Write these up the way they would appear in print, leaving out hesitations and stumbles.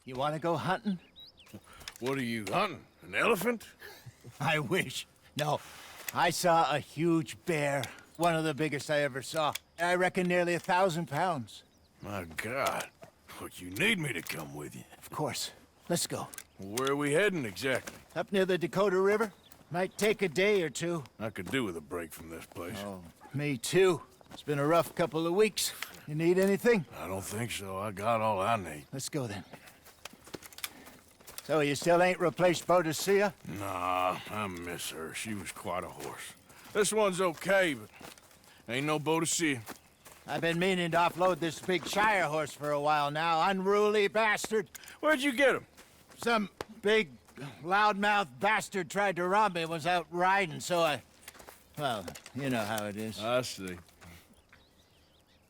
You want to go hunting? What are you hunting? An elephant? I wish. No, I saw a huge bear. One of the biggest I ever saw. I reckon nearly 1,000 pounds. My God. Look, you need me to come with you. Of course. Let's go. Where are we heading exactly? Up near the Dakota River. Might take a day or two. I could do with a break from this place. Oh, me too. It's been a rough couple of weeks. You need anything? I don't think so. I got all I need. Let's go then. So you still ain't replaced Boadicea? Nah, I miss her. She was quite a horse. This one's okay, but ain't no Boadicea. I've been meaning to offload this big Shire horse for a while now. Unruly bastard. Where'd you get him? Some big, loudmouth bastard tried to rob me, was out riding, so I... Well, you know how it is. I see.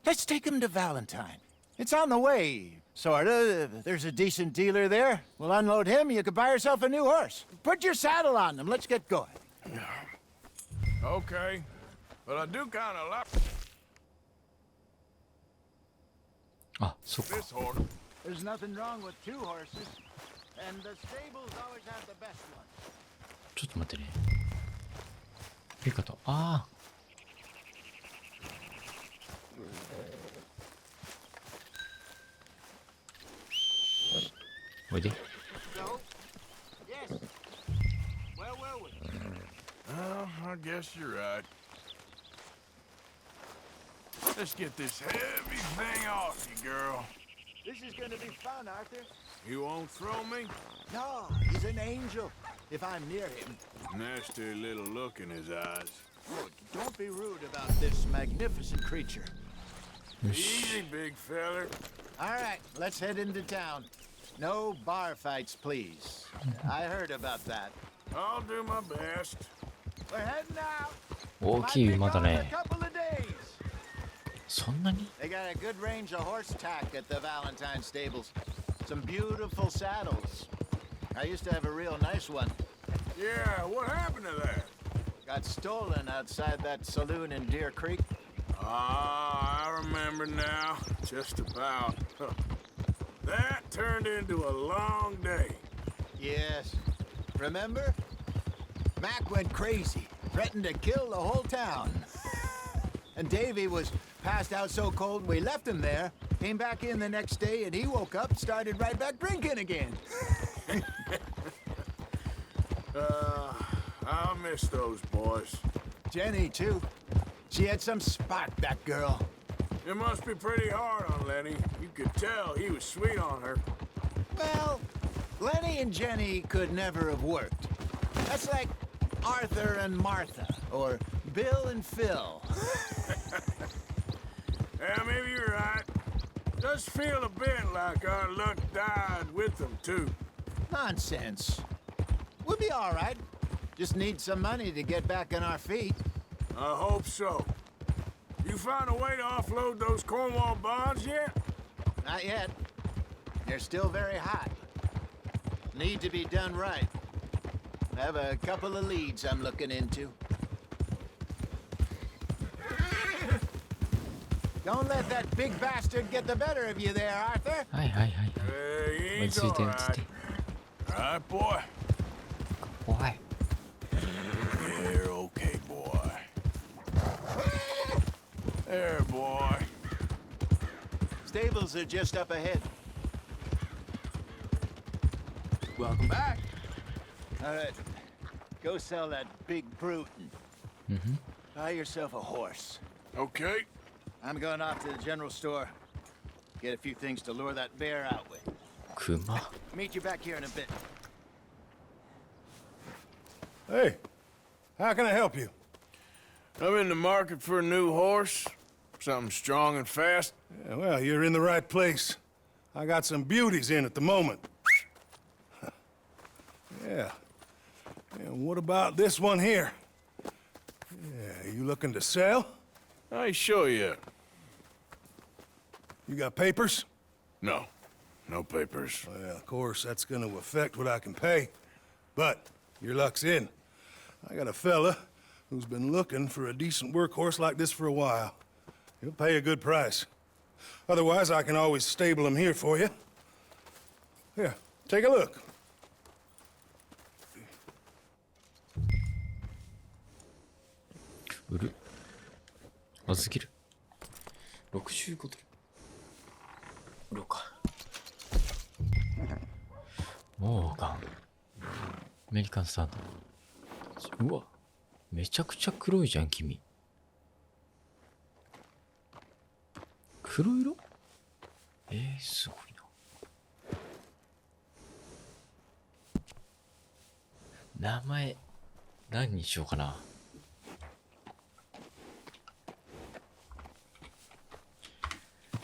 Let's take him to Valentine. It's on the way, sorta. There's a decent dealer there. We'll unload him, you could buy yourself a new horse. Put your saddle on him, let's get going. Okay, but I do kind of like あ、そっか。 this horse. There's nothing wrong with two horses, and the stables always have the best ones. ちょっと待ってね。ピカと、ああ。おいで。 So? Yes. Where were we? Well, I guess you're right. Let's get this heavy thing off you, girl. This is gonna be fun, Arthur. You won't throw me? No, he's an angel. If I'm near him. Nasty little look in his eyes. Oh, don't be rude about this magnificent creature. Easy, big feller. All right, let's head into town. No bar fights, please. I heard about that. I'll do my best. We're heading out. 大きい馬だ A ね。 couple of days. そんなに They got a good range of horse tack at the Valentine stables. Some beautiful saddles. I used to have a real nice one. Yeah, what happened to that? Got stolen outside that saloon in Deer Creek. Ah, I remember now. Just about. That turned into a long day. Yes. Remember? Mac went crazy, threatened to kill the whole town. And Davy was passed out so cold we left him there, came back in the next day, and he woke up, started right back drinking again. I'll miss those boys. Jenny, too. She had some spot, that girl. It must be pretty hard on Lenny. You could tell he was sweet on her. Well, Lenny and Jenny could never have worked. That's like Arthur and Martha, or Bill and Phil. Yeah, maybe you're right. Does feel a bit like our luck died with them, too. Nonsense. We'll be all right. Just need some money to get back on our feet. I hope so. You find a way to offload those Cornwall bonds yet? Not yet. They're still very hot. Need to be done right. I have a couple of leads I'm looking into. Don't let that big bastard get the better of you there, Arthur. はいはいはいはい。 Hey, 落ち he's 着いて all 落ち着い right. て。 All right, boy. 怖い。 You're okay, boy. There, boy. Stables are just up ahead. Welcome back. All right. Go sell that big brute and buy yourself a horse. Okay. I'm going off to the general store. Get a few things to lure that bear out with. 熊。 Meet you back here in a bit. Hey, how can I help you? I'm in the market for a new horse. Something strong and fast. Yeah, well, you're in the right place. I got some beauties in at the moment. Yeah. And what about this one here? Yeah, you looking to sell? I ain't sure yet. You got papers? No. No papers. Well, of course, that's gonna affect what I can pay. But your luck's in. I got a fella who's been looking for a decent workhorse like this for a while. He'll pay a good price. Otherwise, I can always stable him here for you. Here, take a look. 売る。預ける。65ドル。売ろうか。モーガン。アメリカンスタンド。うわ。めちゃくちゃ黒いじゃん、君。黒色？すごいな。名前、何にしようかな。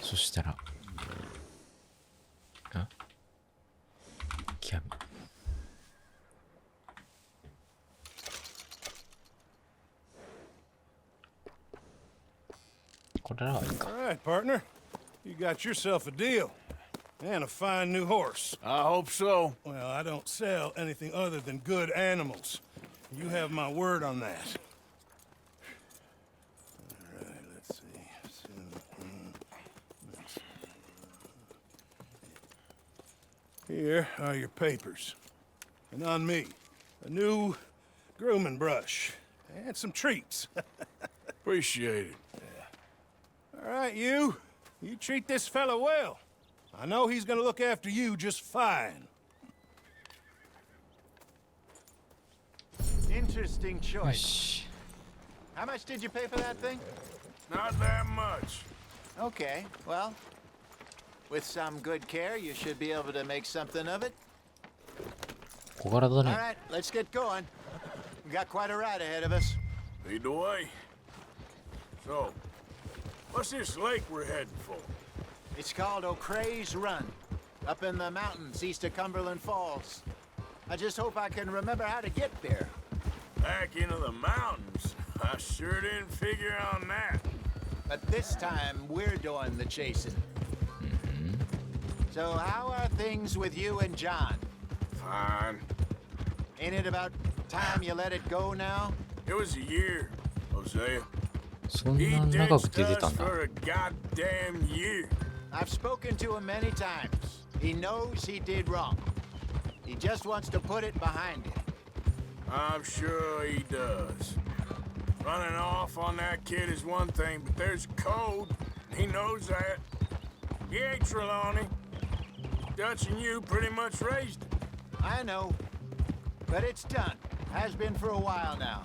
そしたら、キャミ。これらはいいか。All right, partner. You got yourself a deal. And a fine new horse. I hope so. Well, I don't sell anything other than good animals. You have my word on that. All right, let's see. Here are your papers. And on me, a new grooming brush. And some treats. Appreciate it. All right, you. You treat this fella well. I know he's gonna look after you just fine. Interesting よ choice. し。 How much did you pay for that thing? Not that much. Okay, well, with some good care, you should be able to make something of it. 小柄だ All ね。 right, let's get going. We got quite a ride ahead of us. Lead the way. So, what's this lake we're heading for? It's called O'Creagh's Run, up in the mountains east of Cumberland Falls. I just hope I can remember how to get there. Back into the mountains? I sure didn't figure on that. But this time, we're doing the chasing. So how are things with you and John? Fine. Ain't it about time you let it go now? It was a year, Hosea. そん He な長く ditched 出てた us んだ。 for a goddamn year. I've spoken to him many times. He knows he did wrong. He just wants to put it behind him. I'm sure he does. Running off on that kid is one thing, but there's code. He knows that. He ain't Trelawney. Dutch and you pretty much raised him. I know. But it's done. Has been for a while now.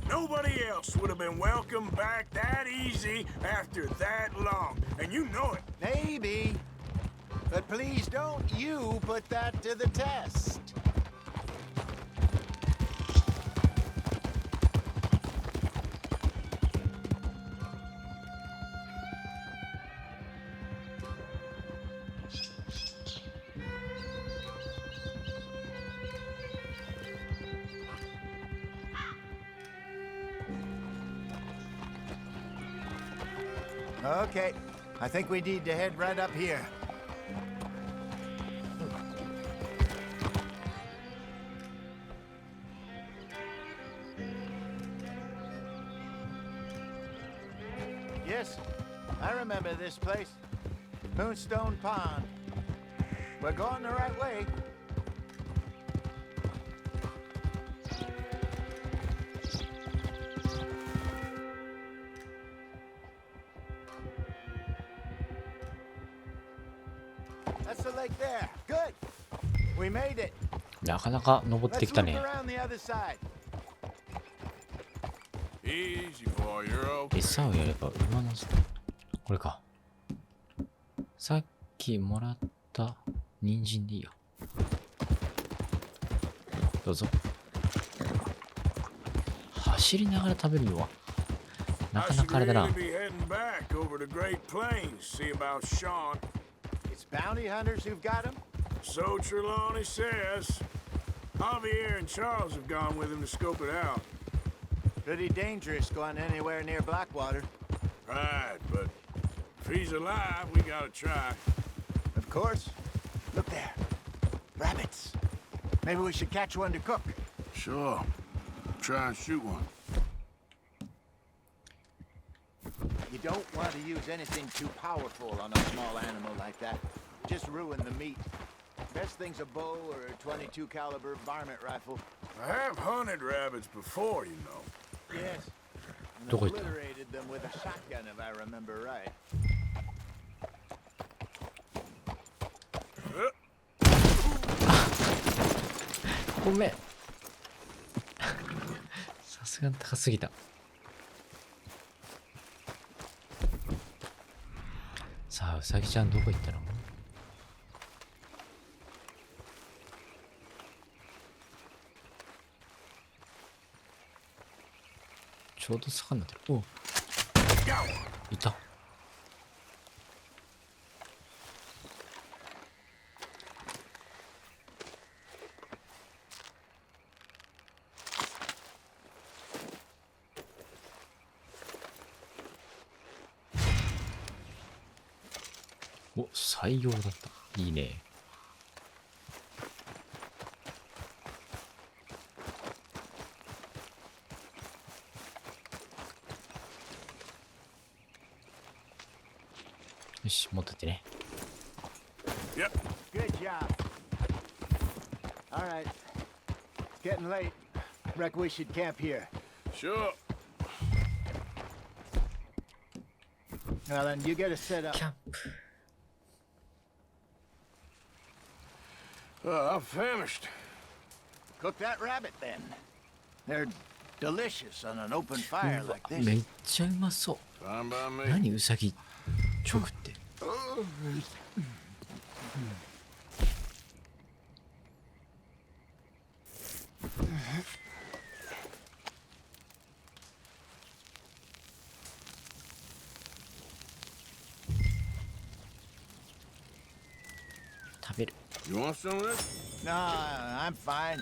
Nobody else would have been welcomed back that easy after that long. And you know it. Maybe. But please don't you put that to the test. Okay, I think we need to head right up here. Yes, I remember this place. Moonstone Pond. We're going the right way. That's the lake there. Good. We made it. なかなか登って Let's きた loop ね。 around the other side. Easy, boy. You're okay. 餌をやれば馬のこれか。さっきもらった人参でいいや。どうぞ。走りながら食べるのはなか I な should かあれだな really。be heading back over the Great Plains, see about Sean. It's bounty hunters who've got him. So Trelawney says. Javier and Charles have gone with him to scope it out. Pretty dangerous going anywhere near Blackwater. Right, but if he's alive, we gotta try. Of course. Look there. Rabbits. Maybe we should catch one to cook. Sure. Try and shoot one. You don't want to use anything too powerful on a small animal like that. just ruin the meat. Best thing's a bow or a 22 caliber varmint rifle. I have hunted rabbits before, you know. Yes. And どこ行った？ obliterated them with a shotgun, if I remember right. ごめん。さすがに高すぎた。さあ、うさぎちゃんどこ行ったの？ちょうど坂になってる。おう、いた。お、採用だった。いいね。よし、持ってってね。Yep. Good job. All right. It's getting late. Reckon we should camp here. Sure. Now then, you get us set up. キャンプ。I'm famished. Cook that rabbit then. They're delicious on an open fire like め this. っちゃうまそう。 Fine by me. 何うさぎ直って。食べる。 You want some of this? No, I'm fine.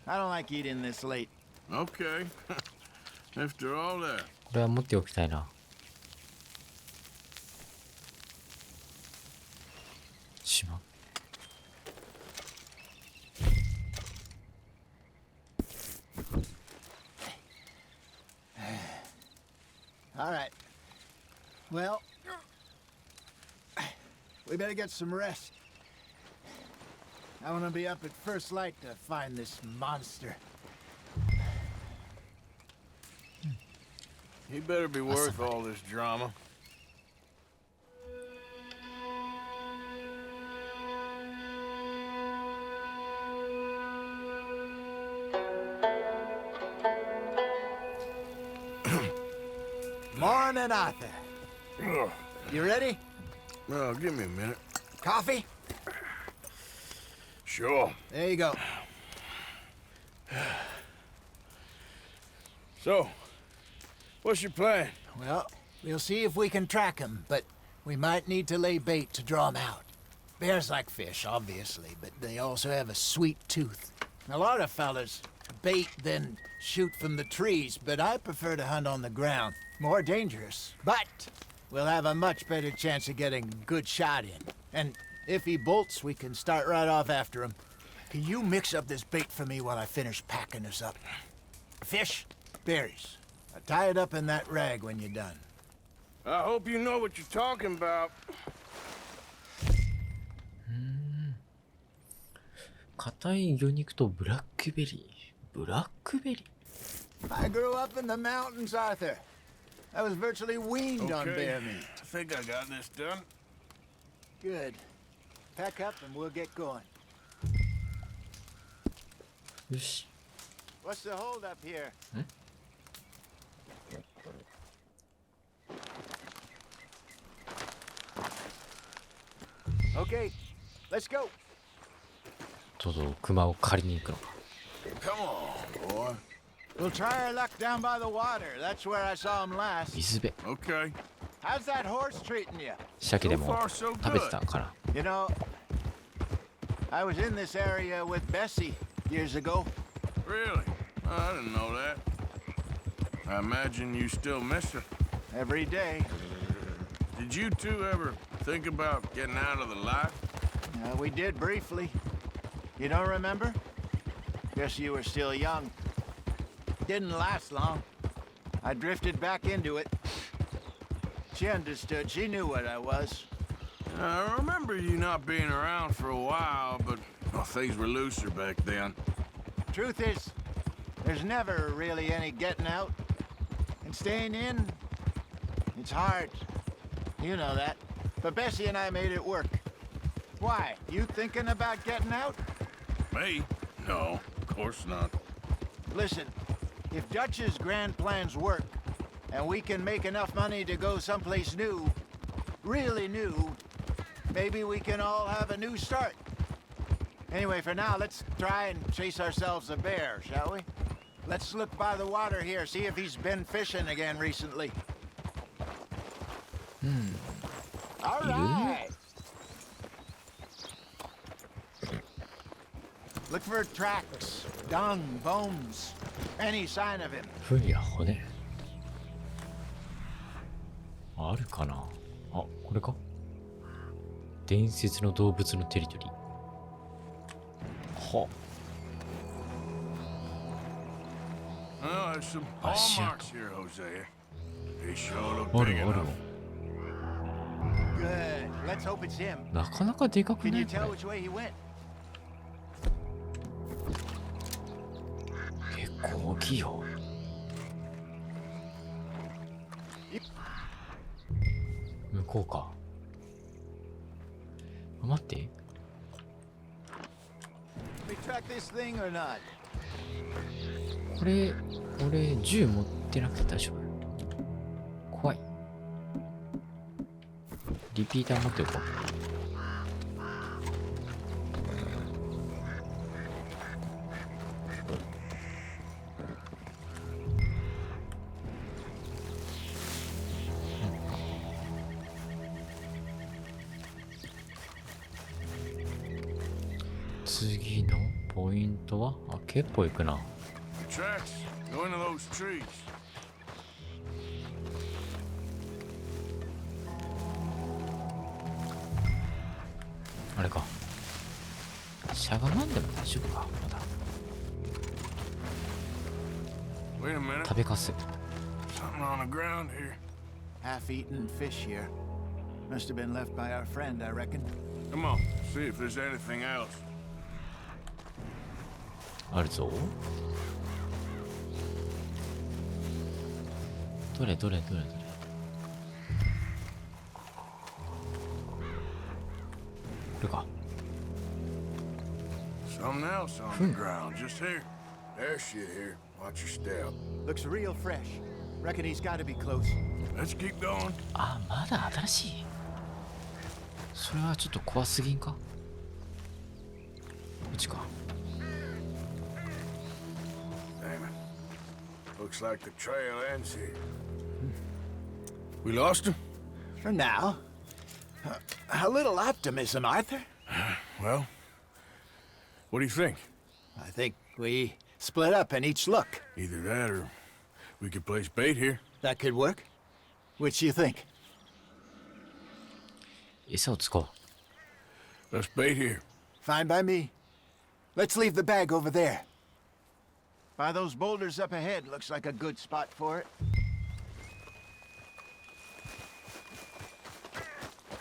I don't like eating this late. Okay. After all that. これは持っておきたいな。しまう。All right. Well, we better get some rest. I want to be up at first light to find this monster. He better be worth all this drama. Morning, Arthur. You ready? Well, give me a minute. Coffee? Sure. There you go. So, what's your plan? Well, we'll see if we can track him, but we might need to lay bait to draw him out. Bears like fish, obviously, but they also have a sweet tooth. A lot of fellas bait, then shoot from the trees, but I prefer to hunt on the ground. More dangerous, but we'll have a much better chance of getting a good shot in. And if he bolts, we can start right off after him. Can you mix up this bait for me while I finish packing this up? Fish, berries. Tie it up in that rag when you're done. I hope you know what you're talking about. 硬い魚肉とブラックベリー。ブラックベリー。 I grew up in the mountains, Arthur. I was virtually weaned on Okay. bear meat. I think I got this done. Good. Pack up and we'll get going. よし。 What's the hold up here? Okay, let's go. とうとう熊を借りに行くのか。 Come on, boy. We'll try our luck down by the water. That's where I saw him last. 水辺。 Okay. How's that horse treating you? 鮭で So も far, so 食べて good. たかな。 You know, I was in this area with Bessie years ago. Really? I didn't know that. I imagine you still miss her. Every day. Did you two ever think about getting out of the life? We did briefly. You don't remember? Guess you were still young. Didn't last long. I drifted back into it. She understood. She knew what I was. I remember you not being around for a while, but well, things were looser back then. Truth is, there's never really any getting out. And staying in, it's hard. You know that. But Bessie and I made it work. Why? You thinking about getting out? Me? No, of course not. Listen, if Dutch's grand plans work, and we can make enough money to go someplace new, really new, maybe we can all have a new start. Anyway, for now, let's try and chase ourselves a bear, shall we? Let's look by the water here, see if he's been fishing again recently. All right. Look for tracks, dung, bones, any sign of him. 糞や骨あるかなあ、これか伝説の動物のテリトリーは Oh, there's some paw marks here, Jose. They sure look あ big るある enough. Good. Let's hope it's him. なかなかでかく Can な you いこ tell れ which way he went? 結構大きいよ向こうかあ待って We track this thing or not? これ俺銃持ってなくて大丈夫怖いリピーター持っておこう次のポイントはあ結構行くな The tracks go into those trees. あれかしゃがまんでも大丈夫かまだ Wait a minute. 食べかす Something on the ground here. Half-eaten fish here. Must have been left by our friend, I reckon. Come on, see if there's anything else. あるぞどれどれどれどれこれか Something else on the ground, just here. There's shit here. Watch your step. Looks real fresh. Reckon he's got to be close. Let's keep going. あまだ新しいそれはちょっと怖すぎんかこっちか Damn it. Looks like the trail ends here. We lost him? For now. A little optimism, Arthur. Well, what do you think? I think we split up and each look. Either that or we could place bait here. That could work. Which do you think? 餌を使おう Let's bait here. Fine by me. Let's leave the bag over there. By those boulders up ahead, looks like a good spot for it.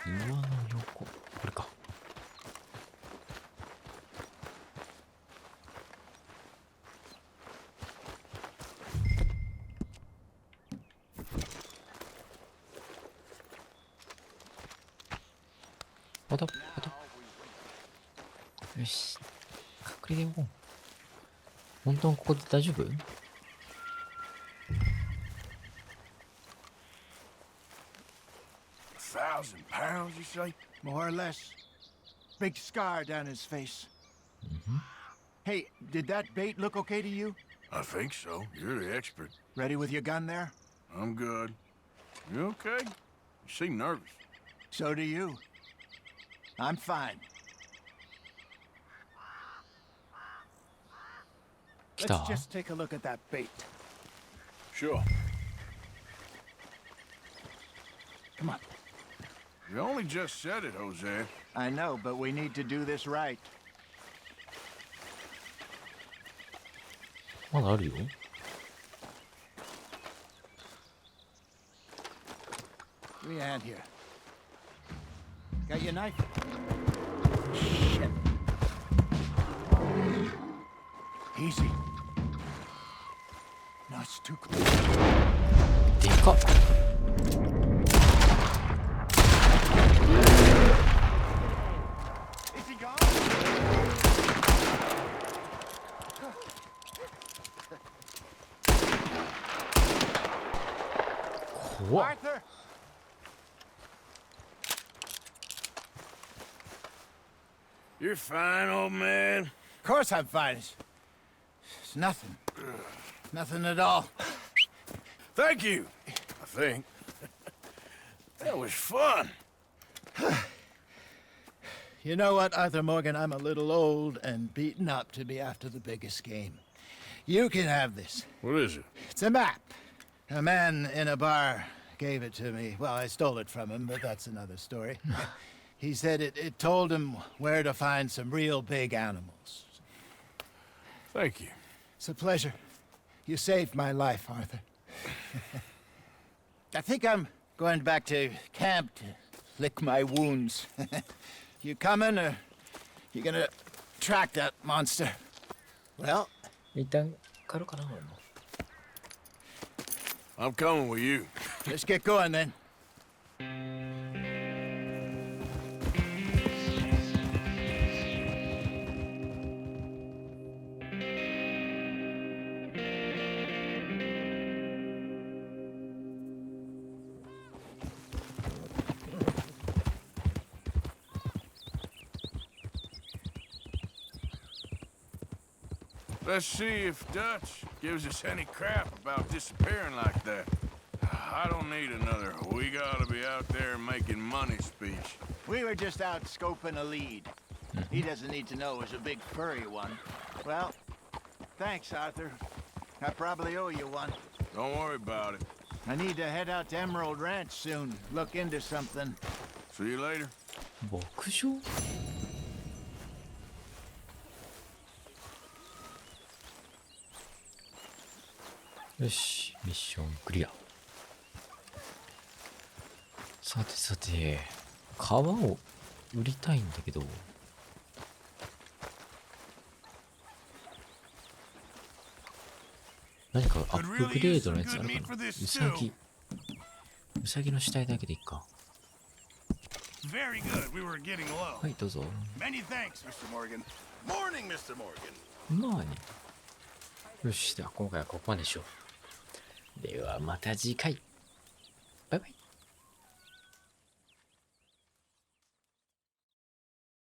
岩の横これかまたよし隠れよう本当にここで大丈夫 1,000 pounds, you say? More or less. Big scar down his face. Hey, did that bait look okay to you? I think so. You're the expert. Ready with your gun there? I'm good. You okay? You seem nervous. So do you. I'm fine. 来た Let's just take a look at that bait. Sure. Come on. You only just said it, Jose. I know, but we need to do this right. まだあるよ Give me a hand here. Got your knife? Shit. Easy. No, it's too close. でかっ。Is he gone? 怖っ。 Arthur? You're fine, old man. Of course I'm fine. It's nothing. Nothing at all. Thank you, I think. That was fun. You know what, Arthur Morgan? I'm a little old and beaten up to be after the biggest game. You can have this. What is it? It's a map. A man in a bar gave it to me. Well, I stole it from him, but that's another story. He said it told him where to find some real big animals. Thank you. It's a pleasure. You saved my life, Arthur. I think I'm going back to camp to lick my wounds. You coming, or you gonna track that monster? Well, 一旦帰ろうかな、俺も。 I'm coming with you. let's get going then. Let's see if Dutch gives us any crap about disappearing like that. I don't need another "we gotta be out there making money" speech. We were just out scoping a lead. He doesn't need to know it was a big furry one. Well, thanks, Arthur. I probably owe you one. Don't worry about it. I need to head out to Emerald Ranch soon. Look into something. See you later. 牧場？よし、ミッションクリア。さてさて、皮を売りたいんだけど、何かアップグレードのやつあるかな。ウサギの死体だけでいいか。Very good. We were getting low. はい、どうぞ。 Many thanks, Mr. Morgan. Morning, Mr. Morgan. まあね。よし、では今回はここまででしょう。ではまた次回。